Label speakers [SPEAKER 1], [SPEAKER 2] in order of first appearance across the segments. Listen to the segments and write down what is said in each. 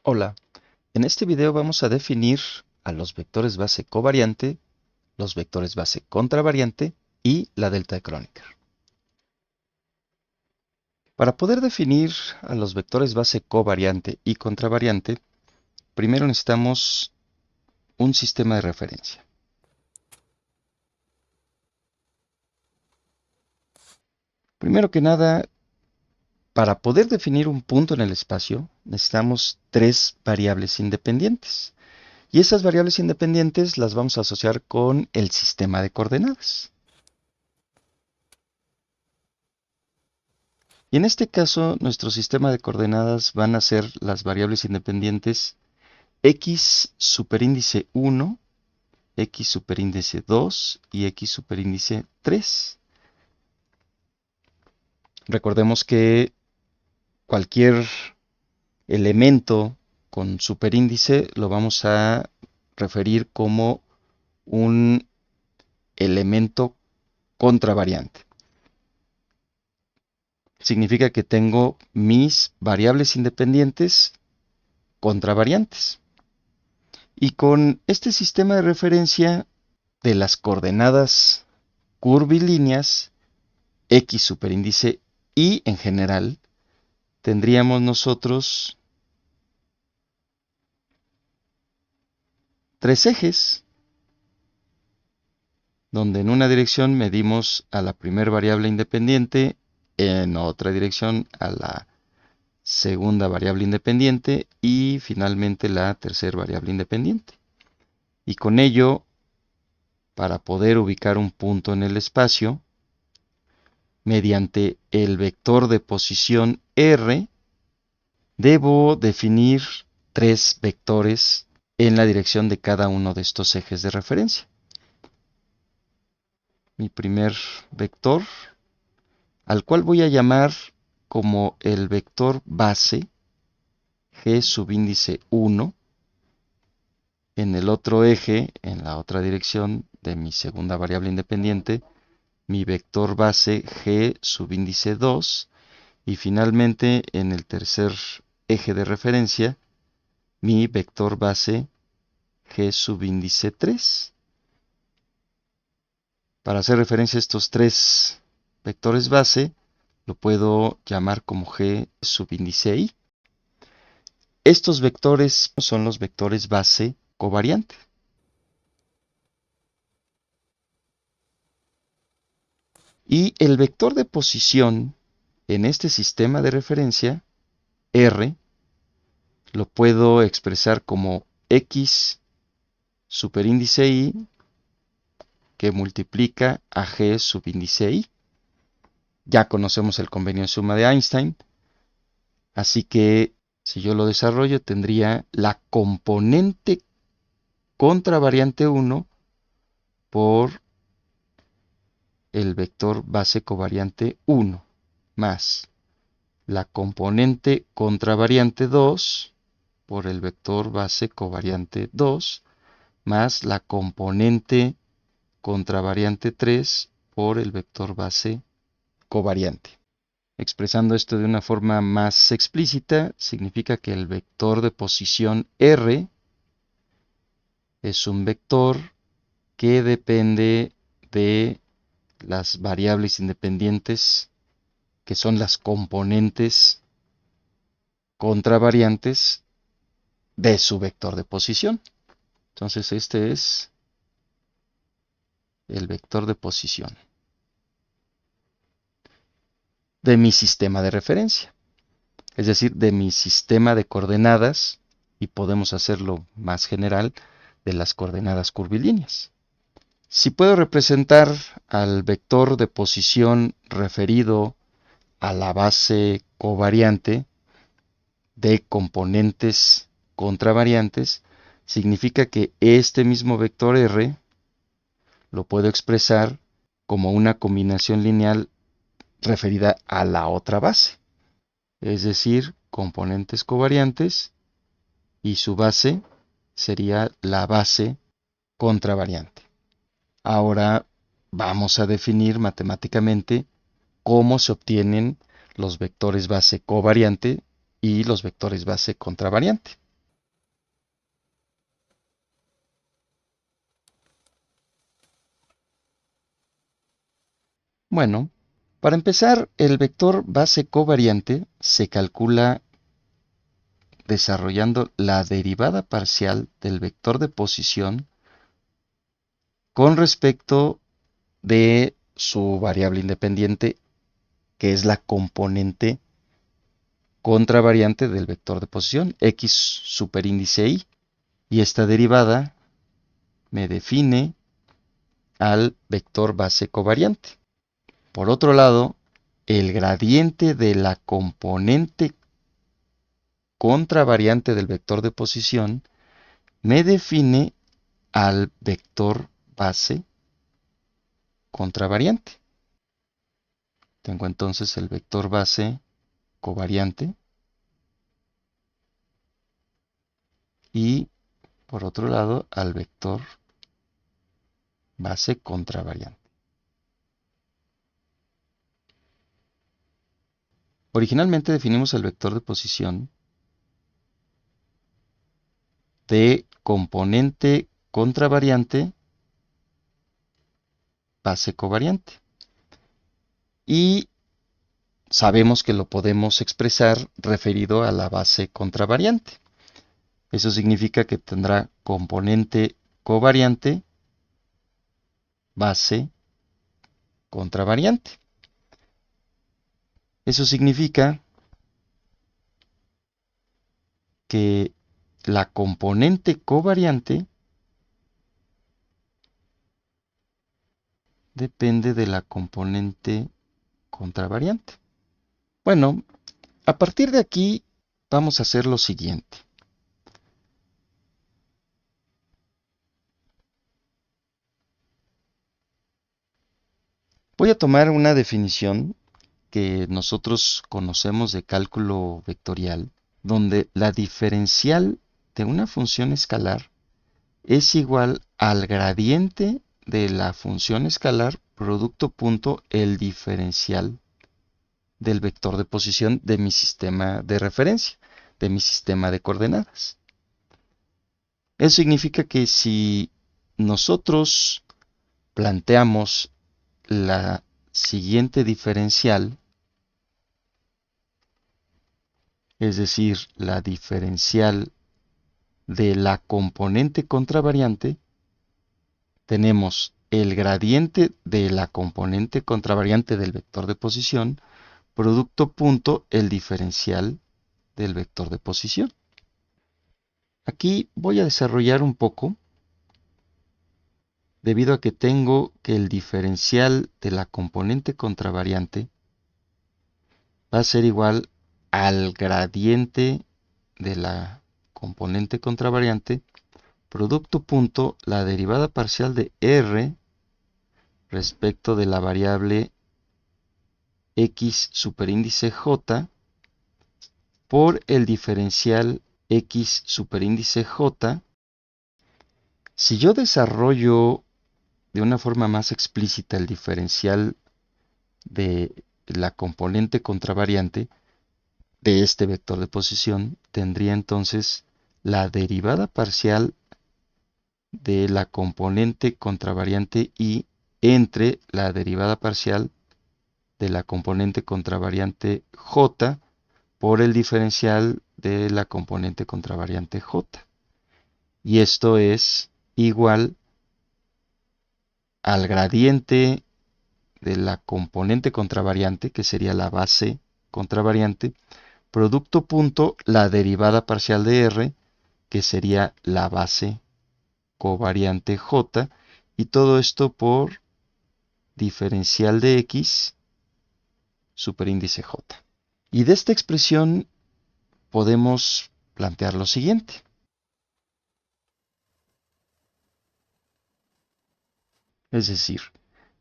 [SPEAKER 1] Hola, en este video vamos a definir a los vectores base covariante, los vectores base contravariante y la delta de Kronecker. Para poder definir a los vectores base covariante y contravariante, primero necesitamos un sistema de referencia. Primero que nada, para poder definir un punto en el espacio, necesitamos tres variables independientes. Y esas variables independientes las vamos a asociar con el sistema de coordenadas. Y en este caso, nuestro sistema de coordenadas van a ser las variables independientes x superíndice 1, x superíndice 2 y x superíndice 3. Recordemos que cualquier elemento con superíndice lo vamos a referir como un elemento contravariante. Significa que tengo mis variables independientes contravariantes. Y con este sistema de referencia de las coordenadas curvilíneas, x superíndice y en general, tendríamos nosotros tres ejes, donde en una dirección medimos a la primera variable independiente, en otra dirección a la segunda variable independiente y finalmente la tercera variable independiente. Y con ello, para poder ubicar un punto en el espacio, mediante el vector de posición R, debo definir tres vectores en la dirección de cada uno de estos ejes de referencia. Mi primer vector, al cual voy a llamar como el vector base G subíndice 1, en el otro eje, en la otra dirección de mi segunda variable independiente, mi vector base G subíndice 2, y finalmente en el tercer eje de referencia, mi vector base G subíndice 3. Para hacer referencia a estos tres vectores base, lo puedo llamar como G subíndice I. Estos vectores son los vectores base covariante. Y el vector de posición en este sistema de referencia, R, lo puedo expresar como X superíndice I que multiplica a G subíndice I. Ya conocemos el convenio de suma de Einstein, así que si yo lo desarrollo tendría la componente contravariante 1 por el vector base covariante 1 más la componente contravariante 2 por el vector base covariante 2 más la componente contravariante 3 por el vector base covariante. Expresando esto de una forma más explícita, significa que el vector de posición R es un vector que depende de las variables independientes, que son las componentes contravariantes de su vector de posición. Entonces este es el vector de posición de mi sistema de referencia, es decir, de mi sistema de coordenadas, y podemos hacerlo más general, de las coordenadas curvilíneas. Si puedo representar al vector de posición referido a la base covariante de componentes contravariantes, significa que este mismo vector R lo puedo expresar como una combinación lineal referida a la otra base, es decir, componentes covariantes, y su base sería la base contravariante. Ahora vamos a definir matemáticamente cómo se obtienen los vectores base covariante y los vectores base contravariante. Bueno, para empezar, el vector base covariante se calcula desarrollando la derivada parcial del vector de posición con respecto de su variable independiente, que es la componente contravariante del vector de posición, x superíndice y. Y esta derivada me define al vector base covariante. Por otro lado, el gradiente de la componente contravariante del vector de posición me define al vector base contravariante. Tengo entonces el vector base covariante y por otro lado al vector base contravariante. Originalmente definimos el vector de posición de componente contravariante base covariante. Y sabemos que lo podemos expresar referido a la base contravariante. Eso significa que tendrá componente covariante base contravariante. Eso significa que la componente covariante depende de la componente contravariante. Bueno, a partir de aquí vamos a hacer lo siguiente. Voy a tomar una definición que nosotros conocemos de cálculo vectorial, donde la diferencial de una función escalar es igual al gradiente de la función escalar producto punto el diferencial del vector de posición de mi sistema de referencia, de mi sistema de coordenadas. Eso significa que si nosotros planteamos la siguiente diferencial, es decir, la diferencial de la componente contravariante, tenemos el gradiente de la componente contravariante del vector de posición, producto punto el diferencial del vector de posición. Aquí voy a desarrollar un poco, debido a que tengo que el diferencial de la componente contravariante va a ser igual al gradiente de la componente contravariante, producto punto la derivada parcial de r respecto de la variable x superíndice j por el diferencial x superíndice j. Si yo desarrollo de una forma más explícita el diferencial de la componente contravariante de este vector de posición, tendría entonces la derivada parcial de la componente contravariante y entre la derivada parcial de la componente contravariante j por el diferencial de la componente contravariante j. Y esto es igual al gradiente de la componente contravariante, que sería la base contravariante, producto punto la derivada parcial de r, que sería la base covariante j, y todo esto por diferencial de x superíndice j. Y de esta expresión podemos plantear lo siguiente. Es decir,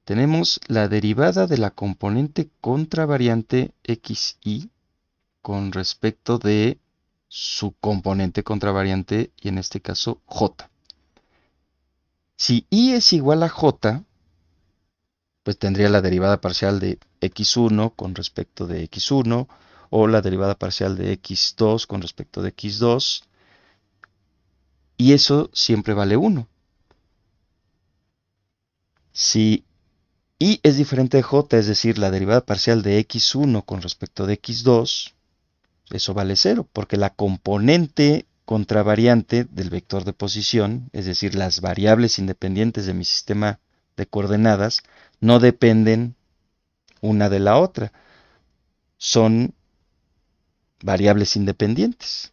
[SPEAKER 1] tenemos la derivada de la componente contravariante xy con respecto de su componente contravariante, y en este caso j. Si y es igual a j, pues tendría la derivada parcial de x1 con respecto de x1, o la derivada parcial de x2 con respecto de x2, y eso siempre vale 1. Si Y es diferente de j, es decir, la derivada parcial de x1 con respecto de x2, eso vale 0, porque la componente contravariante del vector de posición, es decir, las variables independientes de mi sistema de coordenadas, no dependen una de la otra, son variables independientes.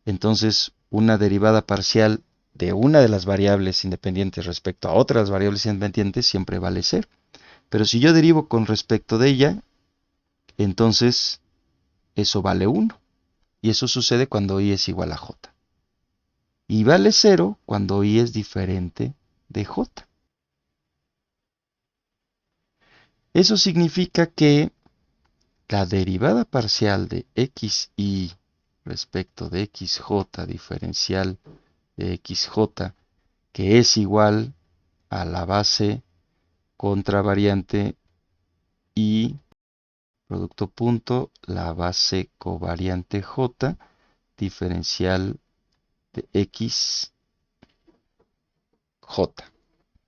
[SPEAKER 1] Entonces, una derivada parcial de una de las variables independientes respecto a otras variables independientes siempre vale 0. Pero si yo derivo con respecto de ella, entonces eso vale 1. Y eso sucede cuando i es igual a j. Y vale 0 cuando i es diferente de j. Eso significa que la derivada parcial de xi respecto de xj diferencial de xj, que es igual a la base contravariante y producto punto la base covariante j diferencial de xj.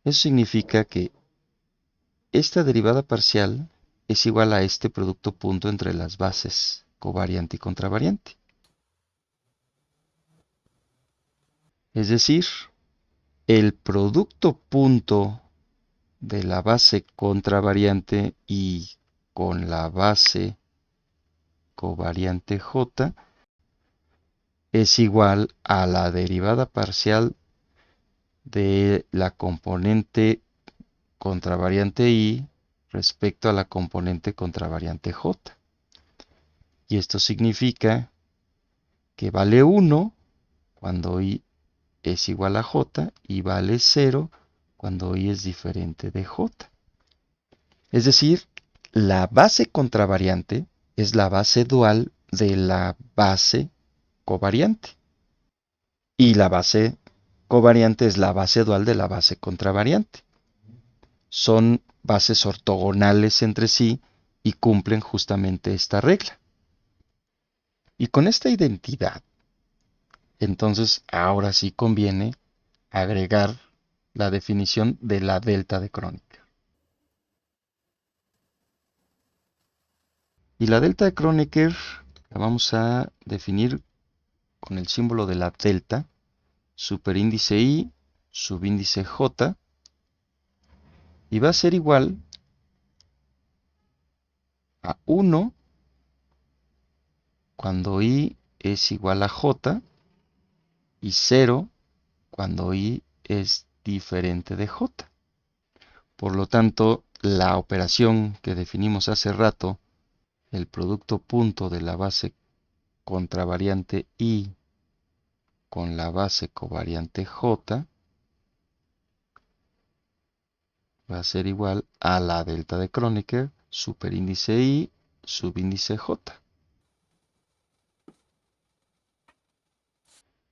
[SPEAKER 1] Eso significa que esta derivada parcial es igual a este producto punto entre las bases covariante y contravariante. Es decir, el producto punto de la base contravariante y con la base covariante j es igual a la derivada parcial de la componente contravariante i respecto a la componente contravariante j. Y esto significa que vale 1 cuando i es igual a j y vale 0 cuando i es diferente de j. Es decir, la base contravariante es la base dual de la base covariante. Y la base covariante es la base dual de la base contravariante. Son bases ortogonales entre sí y cumplen justamente esta regla. Y con esta identidad, entonces ahora sí conviene agregar la definición de la delta de Kronecker. Y la delta de Kronecker la vamos a definir con el símbolo de la delta, superíndice i, subíndice j, y va a ser igual a 1 cuando i es igual a j y 0 cuando i es diferente de j. Por lo tanto, la operación que definimos hace rato, el producto punto de la base contravariante i con la base covariante j, va a ser igual a la delta de Kronecker, superíndice i, subíndice j.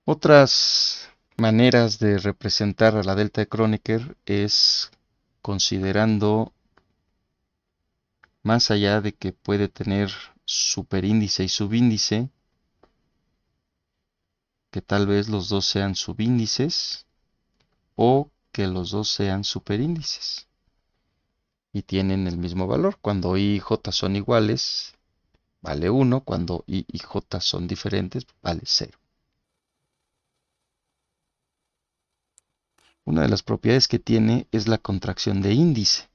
[SPEAKER 1] Otras maneras de representar a la delta de Kronecker es considerando, más allá de que puede tener superíndice y subíndice, que tal vez los dos sean subíndices o que los dos sean superíndices. Y tienen el mismo valor. Cuando i y j son iguales, vale 1. Cuando i y j son diferentes, vale 0. Una de las propiedades que tiene es la contracción de índice.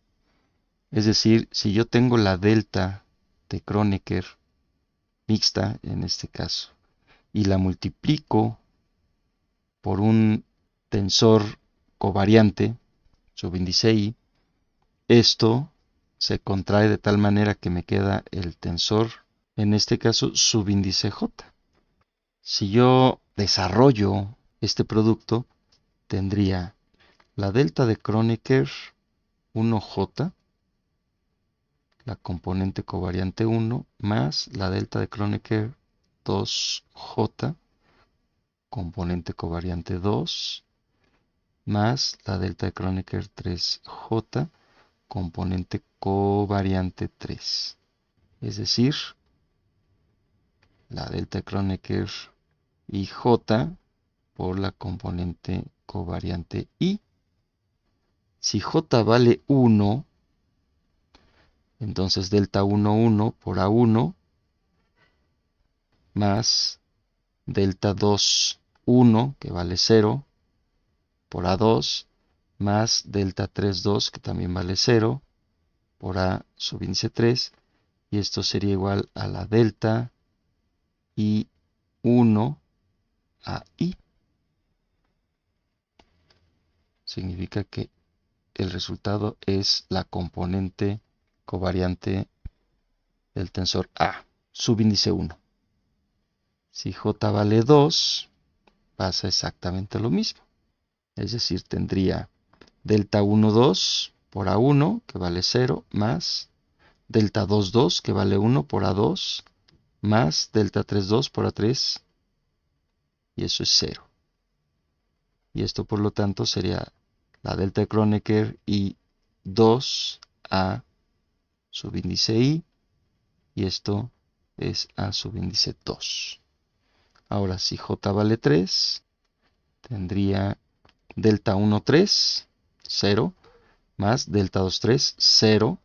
[SPEAKER 1] Es decir, si yo tengo la delta de Kronecker mixta, en este caso, y la multiplico por un tensor covariante, subíndice i, esto se contrae de tal manera que me queda el tensor, en este caso, subíndice j. Si yo desarrollo este producto, tendría la delta de Kronecker 1j, la componente covariante 1, más la delta de Kronecker 2j, componente covariante 2, más la delta de Kronecker 3j, componente covariante 3. Es decir, la delta de Kronecker y j por la componente covariante i. Si j vale 1, Entonces delta 1, 1 por A1 más delta 2, 1, que vale 0, por A2, más delta 3, 2, que también vale 0, por A subíndice 3, y esto sería igual a la delta I1 a I. Significa que el resultado es la componente covariante del tensor A, subíndice 1. Si J vale 2, pasa exactamente lo mismo. Es decir, tendría delta 1, 2 por A1, que vale 0, más delta 2, 2, que vale 1 por A2, más delta 3, 2 por A3, y eso es 0. Y esto, por lo tanto, sería la delta de Kronecker y 2A subíndice I, y esto es A subíndice 2. Ahora, si J vale 3, tendría delta 1, 3, 0, más delta 2, 3, 0,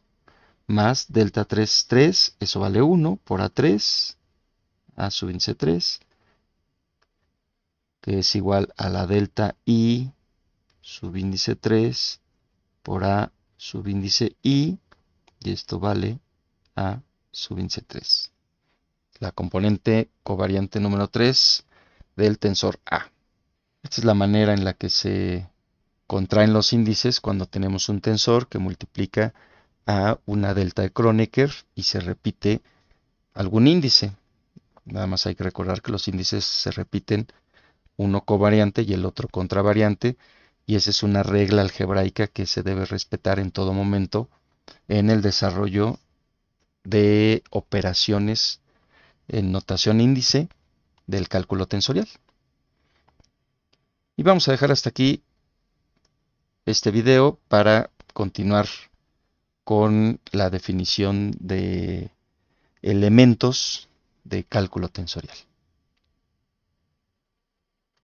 [SPEAKER 1] más delta 3, 3, eso vale 1 por A3, A subíndice 3, que es igual a la delta I subíndice 3 por A subíndice I, y esto vale A subíndice 3. La componente covariante número 3 del tensor A. Esta es la manera en la que se contraen los índices cuando tenemos un tensor que multiplica a una delta de Kronecker y se repite algún índice. Nada más hay que recordar que los índices se repiten, uno covariante y el otro contravariante, y esa es una regla algebraica que se debe respetar en todo momento en el desarrollo de operaciones en notación índice del cálculo tensorial. Y vamos a dejar hasta aquí este video para continuar con la definición de elementos de cálculo tensorial.